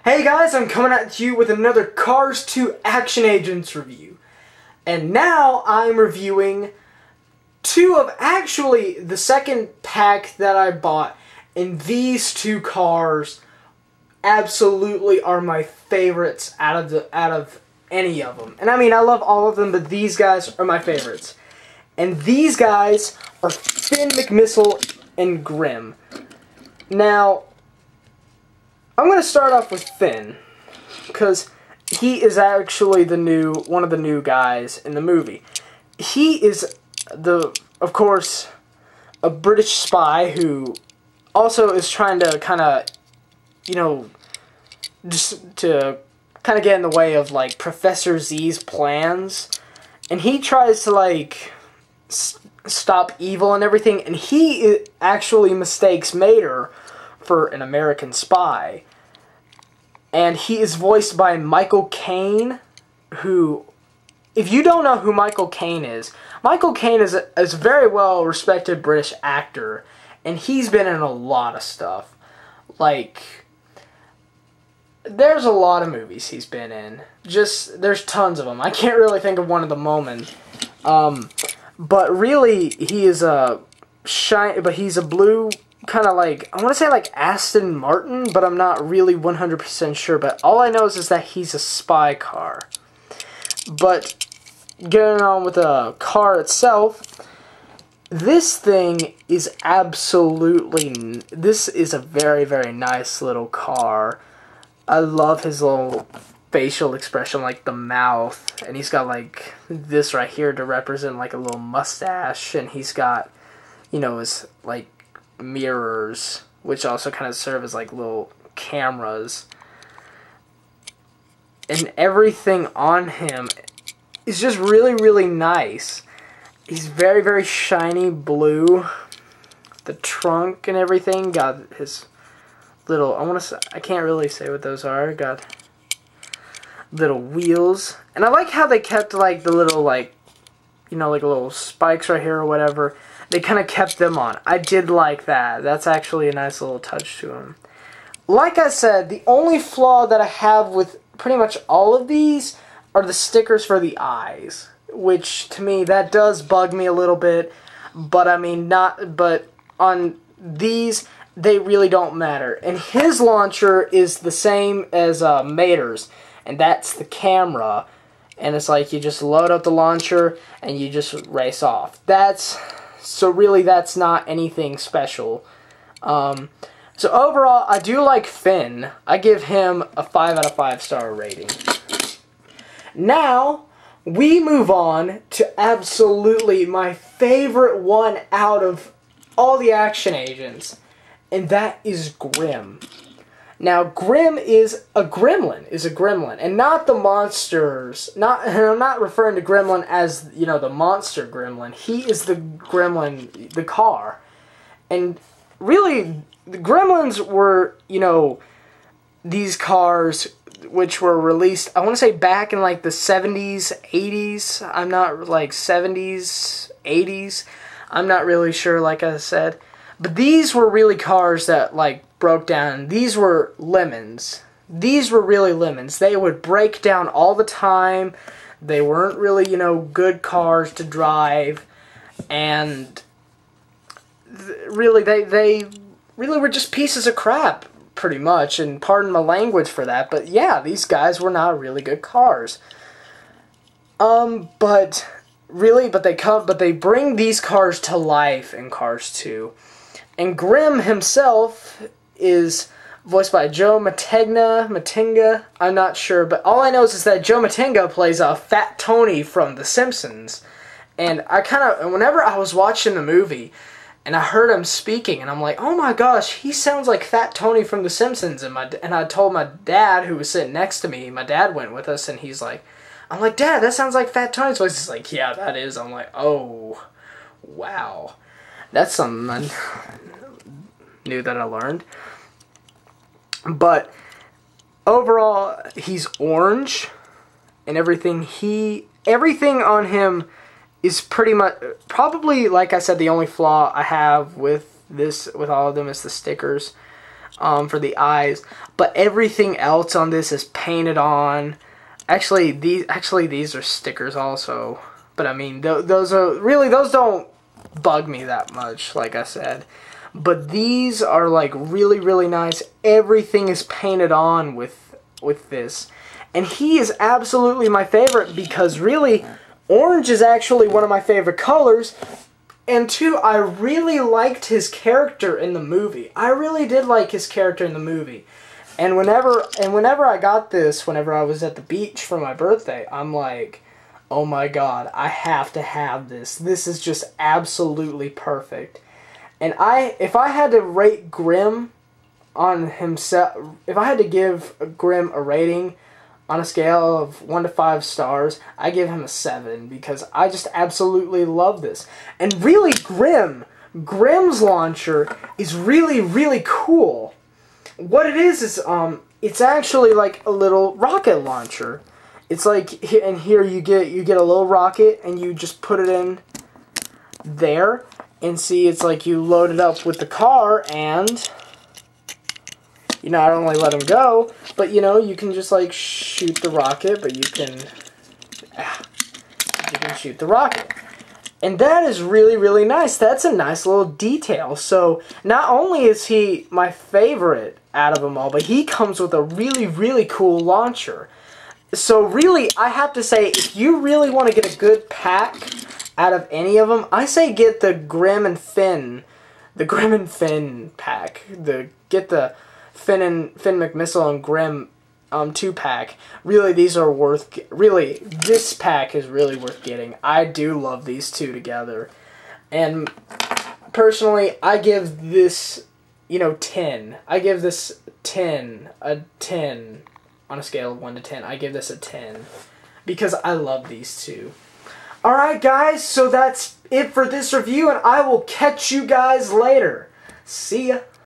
Hey guys, I'm coming at you with another Cars 2 Action Agents review. And now I'm reviewing actually the second pack that I bought. And these two cars absolutely are my favorites out of any of them. And I mean, I love all of them, but these guys are my favorites. And these guys are Finn, McMissile, and Grem. Now, I'm going to start off with Finn, because he is actually one of the new guys in the movie. He is, of course, a British spy who also is trying to kind of, just to kind of get in the way of, like, Professor Z's plans. And he tries to, like, stop evil and everything, and he actually mistakes Mater for an American spy. And he is voiced by Michael Caine, who, if you don't know who Michael Caine is a very well-respected British actor, and he's been in a lot of stuff. Like, there's a lot of movies he's been in. There's tons of them. I can't really think of one at the moment. But really, he's a blue, kind of like, I want to say like Aston Martin, but I'm not really 100% sure. But all I know is that he's a spy car. But getting on with the car itself, this thing is this is a very, very nice little car. I love his little facial expression, like the mouth, and he's got like this right here to represent like a little mustache, and he's got, his like mirrors, which also kind of serve as like little cameras, and everything on him is just really, really nice. He's very, very shiny blue. The trunk and everything got his little, I can't really say what those are. Got little wheels, and I like how they kept like the little like little spikes right here or whatever. They kind of kept them on. I did like that. That's actually a nice little touch to him. Like I said, the only flaw that I have with pretty much all of these are the stickers for the eyes, which to me that does bug me a little bit. But I mean, but on these, they really don't matter. And his launcher is the same as Mater's, and that's the camera. And it's like you just load up the launcher and you just race off. So really that's not anything special. So overall, I do like Finn. I give him a 5 out of 5 star rating. Now, we move on to absolutely my favorite one out of all the action agents, and that is Grem. Now, Grem is a gremlin, and not the monsters. And I'm not referring to Gremlin as, the monster gremlin. He is the gremlin, the car. And really, the gremlins were, these cars which were released, I want to say back in like the 70s, 80s. I'm not, like 70s, 80s. I'm not really sure, like I said. But these were really cars that, like, broke down. These were lemons. These were really lemons. They would break down all the time. They weren't really, good cars to drive. And really, they really were just pieces of crap, pretty much. And pardon my language for that. But yeah, these guys were not really good cars. But they bring these cars to life in Cars 2. And Grem himself is voiced by Joe Matinga, I'm not sure, but all I know is that Joe Matinga plays Fat Tony from The Simpsons. And whenever I was watching the movie, and I heard him speaking, and I'm like, oh my gosh, he sounds like Fat Tony from The Simpsons. And I told my dad, who was sitting next to me, my dad went with us, and he's like, I'm like, Dad, that sounds like Fat Tony's voice. He's like, yeah, that is. I'm like, oh, wow. That's something I knew that I learned. But overall, he's orange, and everything on him is pretty much, probably, like I said, the only flaw I have with all of them is the stickers. for the eyes, but everything else on this is painted on. Actually, these are stickers also, but I mean, those don't bug me that much, like I said. But these are like really, really nice. Everything is painted on with this. And he is absolutely my favorite because really, orange is actually one of my favorite colors. And two, I really liked his character in the movie. I really did like his character in the movie. And whenever I got this, whenever I was at the beach for my birthday, I'm like, oh my god, I have to have this. This is just absolutely perfect. And if I had to rate Grem on himself, if I had to give Grem a rating on a scale of 1 to 5 stars, I give him a 7 because I just absolutely love this. And really, Grem's launcher is really, really cool. What it is it's actually like a little rocket launcher. It's like, and here you get a little rocket and you just put it in there, and see, it's like you load it up with the car, and you not only let him go, but you know, you can just like shoot the rocket, but you can shoot the rocket. And that is really, really nice. That's a nice little detail. So not only is he my favorite out of them all, but he comes with a really, really cool launcher. So really, I have to say, if you really want to get a good pack out of any of them, I say get the Grem and Finn pack. Get the Finn McMissile and Grem 2-pack. Really, these are worth. Really, this pack is really worth getting. I do love these two together, and personally, I give this 10. I give this a 10 on a scale of 1 to 10. I give this a 10 because I love these two. Alright guys, so that's it for this review, and I will catch you guys later. See ya.